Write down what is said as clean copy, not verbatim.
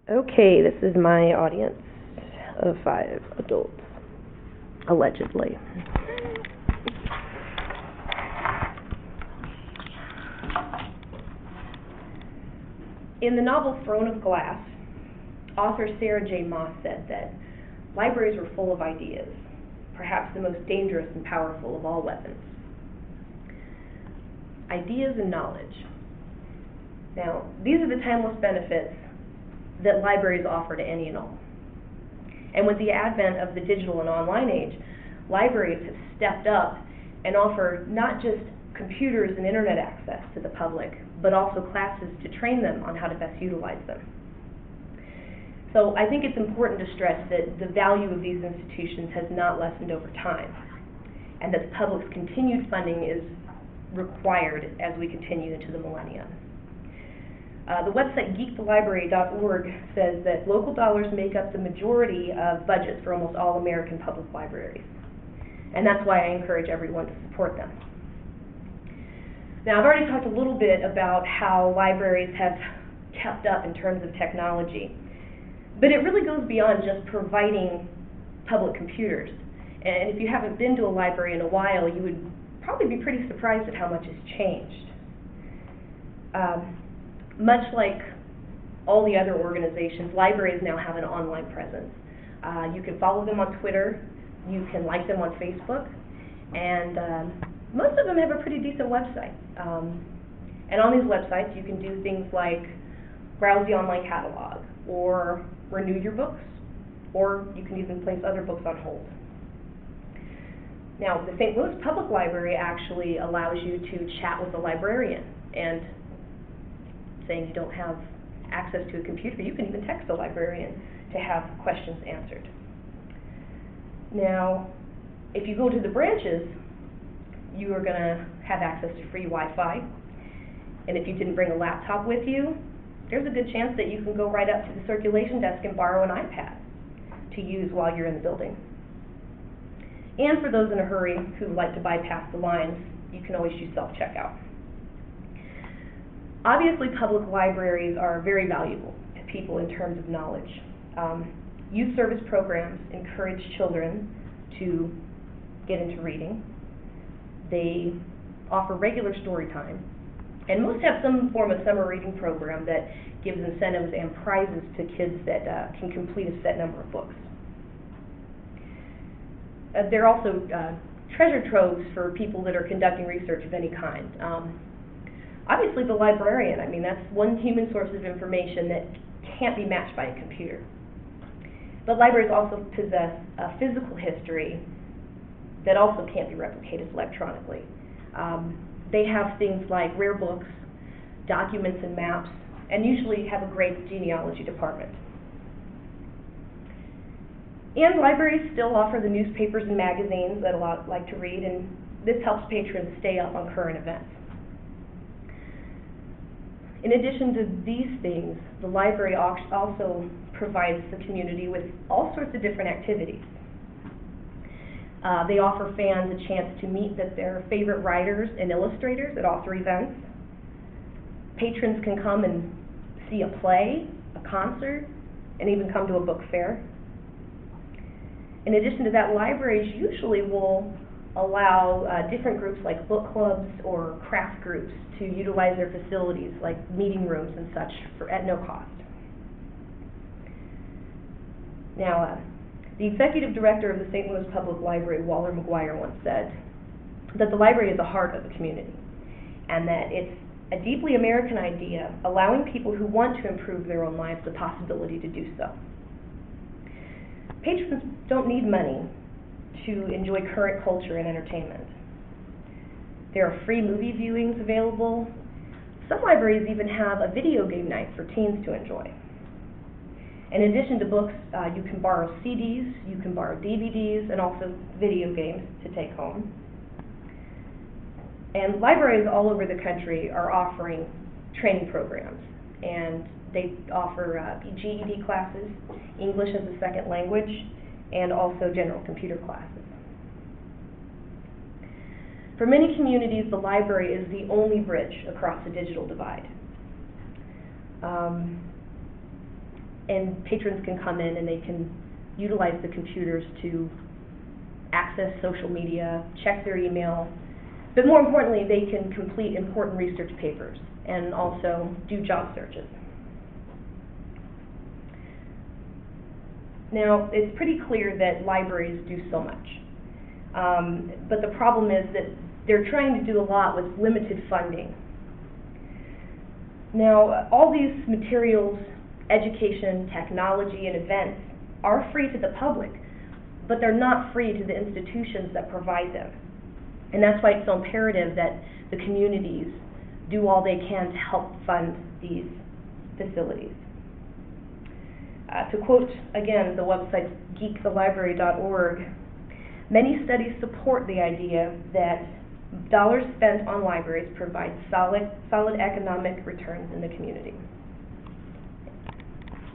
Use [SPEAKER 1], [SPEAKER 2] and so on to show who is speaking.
[SPEAKER 1] Okay, this is my audience of 5 adults, allegedly. In the novel Throne of Glass, author Sarah J. Maas said that libraries were full of ideas, perhaps the most dangerous and powerful of all weapons. Ideas and knowledge. Now, these are the timeless benefits that libraries offer to any and all. And with the advent of the digital and online age, libraries have stepped up and offer not just computers and internet access to the public, but also classes to train them on how to best utilize them. So I think it's important to stress that the value of these institutions has not lessened over time, and that the public's continued funding is required as we continue into the millennium. The website geekthelibrary.org says that local dollars make up the majority of budgets for almost all American public libraries. And that's why I encourage everyone to support them. Now, I've already talked a little bit about how libraries have kept up in terms of technology. But it really goes beyond just providing public computers. And if you haven't been to a library in a while, you would probably be pretty surprised at how much has changed. Much like all the other organizations, libraries now have an online presence. You can follow them on Twitter, you can like them on Facebook, and most of them have a pretty decent website. And on these websites you can do things like browse the online catalog, or renew your books, or you can even place other books on hold. Now, the St. Louis Public Library actually allows you to chat with a librarian, and saying you don't have access to a computer, you can even text a librarian to have questions answered. Now, if you go to the branches, you are going to have access to free Wi-Fi, and if you didn't bring a laptop with you, there's a good chance that you can go right up to the circulation desk and borrow an iPad to use while you're in the building. And for those in a hurry who like to bypass the lines, you can always use self-checkout. Obviously, public libraries are very valuable to people in terms of knowledge. Youth service programs encourage children to get into reading. They offer regular story time, and most have some form of summer reading program that gives incentives and prizes to kids that can complete a set number of books. They're also treasure troves for people that are conducting research of any kind. Obviously, the librarian, I mean, that's one human source of information that can't be matched by a computer. But libraries also possess a physical history that also can't be replicated electronically. They have things like rare books, documents and maps, and usually have a great genealogy department. And libraries still offer the newspapers and magazines that a lot like to read, and this helps patrons stay up on current events. In addition to these things, the library also provides the community with all sorts of different activities. They offer fans a chance to meet their favorite writers and illustrators at author events. Patrons can come and see a play, a concert, and even come to a book fair. In addition to that, libraries usually will allow different groups like book clubs or craft groups to utilize their facilities like meeting rooms and such at no cost. Now, the executive director of the St. Louis Public Library, Waller McGuire, once said that the library is the heart of the community, and that it's a deeply American idea allowing people who want to improve their own lives the possibility to do so. Patrons don't need money to enjoy current culture and entertainment. There are free movie viewings available. Some libraries even have a video game night for teens to enjoy. In addition to books, you can borrow CDs, you can borrow DVDs, and also video games to take home. And libraries all over the country are offering training programs, and they offer GED classes, English as a second language, and also general computer classes. For many communities, the library is the only bridge across the digital divide. and patrons can come in and they can utilize the computers to access social media, check their email, but more importantly, they can complete important research papers and also do job searches. Now, it's pretty clear that libraries do so much, but the problem is that they're trying to do a lot with limited funding. Now, all these materials, education, technology, and events are free to the public, but they're not free to the institutions that provide them. And that's why it's so imperative that the communities do all they can to help fund these facilities. To quote, again, the website geekthelibrary.org, many studies support the idea that dollars spent on libraries provide solid economic returns in the community.